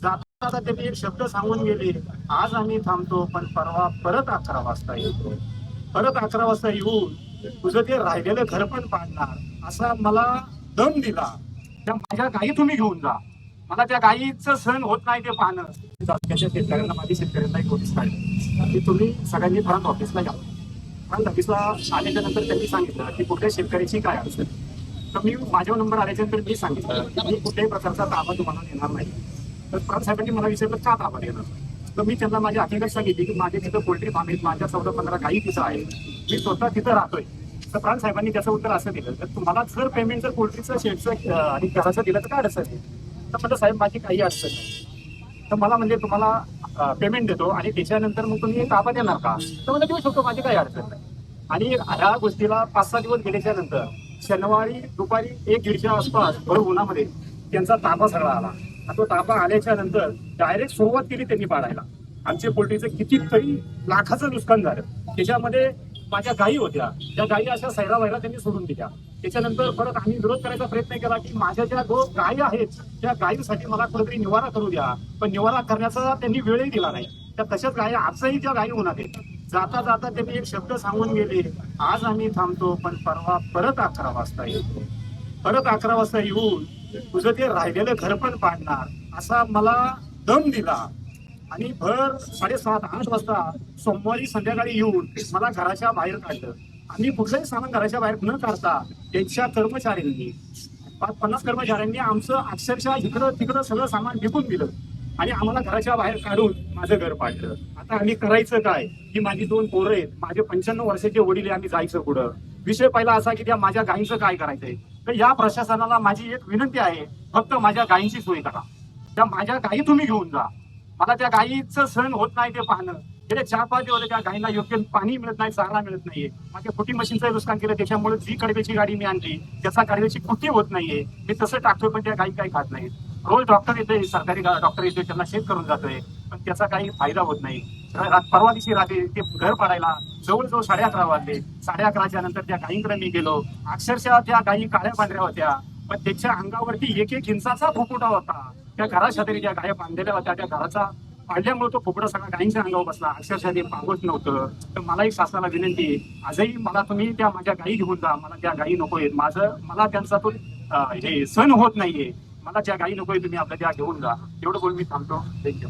जाता जाता त्यांनी एक शब्द सांगून गेले, आज आम्ही थांबतो पण परवा परत 11 वाजता येतो. परत 11 वाजता येऊन तुझं ते राहिलेलं घर पण पाडणार असा मला दम दिला. त्या माझ्या गायी तुम्ही घेऊन जा. मला त्या गायीचं सण होत नाही ते पाहणं. तालुक्याच्या शेतकऱ्यांना, माझी शेतकऱ्यांना एक नोटीस काढली की तुम्ही सगळ्यांनी प्रांत ऑफिसला या. प्रांत ऑफिसला आल्याच्या नंतर त्यांनी सांगितलं की कुठल्या शेतकऱ्याची काय अडचण. तर मी माझ्या नंबर आल्याच्यानंतर मी सांगितलं की मी कुठल्याही प्रकारचा ताबा तुम्हाला देणार नाही. तर प्रांत साहेबांनी मला विचारलं का ताबा देणार. तर मी त्यांना माझी हकीकत सांगितली की माझे तिथं पोल्ट्री फार्म आहेत, माझ्या 14-15 गायी तिथं आहे, मी स्वतः तिथं राहतोय. तर प्रांत साहेबांनी त्याचं उत्तर असं दिलं, तर तुम्हाला जर पेमेंट जर पोल्ट्रीचं शेडचं आणि घराचं दिलं तर काय अडचण आहे. तर म्हटलं साहेब माझी काही अडचण नाही. तर मला म्हणजे तुम्हाला पेमेंट देतो आणि त्याच्यानंतर मग तुम्ही ताबा देणार का. तर मला देऊ शकतो, माझी काही अडचण नाही. आणि ह्या गोष्टीला 5-6 दिवस गेल्याच्या नंतर शनिवारी दुपारी 1-1:30च्या आसपास भर उन्हामध्ये त्यांचा ताबा सगळा आला. तो ताबा आल्याच्या नंतर डायरेक्ट सुरुवात केली त्यांनी पाडायला. आमचे पोल्ट्रीचं कितीतरी लाखाचं नुकसान झालं. त्याच्यामध्ये माझ्या गायी होत्या, त्या गायी अशा सैरा वैरा त्यांनी सोडून दिल्या. त्याच्यानंतर परत आम्ही विरोध करायचा प्रयत्न केला की माझ्या ज्या गायी आहेत त्या गायीसाठी मला कुठेतरी निवारा करू द्या. पण निवारा करण्याचा त्यांनी वेळही दिला नाही. त्या तशाच गायी आजही त्या गायी होणार आहेत. जाता जाता त्यांनी एक शब्द सांगून गेले, आज आम्ही थांबतो पण परवा परत 11 वाजता येतो. परत 11 वाजता येऊन तुझं ते राहिलेलं घर पण पाडणार असा मला दम दिला. आणि भर 7:30-8 वाजता सोमवारी संध्याकाळी येऊन मला घराच्या बाहेर काढलं. आम्ही कुठलंही सामान घराच्या बाहेर न काढता त्यांच्या कर्मचाऱ्यांनी 50 कर्मचाऱ्यांनी आमचं अक्षरशः इकडं तिकडं सगळं सामान विकून दिलं आणि आम्हाला घराच्या बाहेर काढून माझं घर पाडलं. आता आम्ही करायचं काय. ही माझी 2 पोरं आहेत, माझे 95 वर्षाचे वडील, आम्ही जायचं पुढं. विषय पहिला असा की त्या माझ्या गायींचं काय करायचंय. तर या प्रशासनाला माझी एक विनंती आहे, फक्त माझ्या गायींची सोय करा. त्या माझ्या गायी तुम्ही घेऊन जा. मला त्या गायीचं सण होत नाही ते पाहणं. गेले 4-5 दिवस त्या गायींना योग्य पाणी मिळत नाही, चारा मिळत नाहीये. माझ्या कुटी मशीनचं नुकसान केलं, त्याच्यामुळे जी कडव्याची गाडी मी आणली त्याचा कडव्याची कुटी होत नाहीये. मी तसं टाकतोय पण त्या गायी काही खात नाहीत. रोज डॉक्टर येतोय, सरकारी डॉक्टर येतोय, त्यांना चेक करून जातोय, पण त्याचा काही फायदा होत नाही. परवा दिवशी रात्री ते घर पाडायला जवळजवळ 11:30 वाजले. 11:30च्या नंतर त्या गायींकडे मी गेलो. अक्षरशः त्या गायी काळ्या पांढऱ्या होत्या, पण त्याच्या अंगावरती 1-1 इंचाचा फुफुटा होता. त्या घराशेजारी ज्या गाया बांधलेल्या होत्या त्या घराचा पाडल्यामुळे तो फुफुटा सगळा गायींच्या अंगावर बसला. अक्षरशः ते पांगत नव्हतं. तर मला एक शासनाला विनंती आहे, आजही मला तुम्ही त्या माझ्या गायी घेऊन जा. मला त्या गायी नको आहेत. मला त्यांचा तो हे सण होत नाहीये. मला ज्या गायी नकोय तुम्ही आपल्या त्या घेऊन जा. एवढं बोलून मी थांबतो. थँक्यू.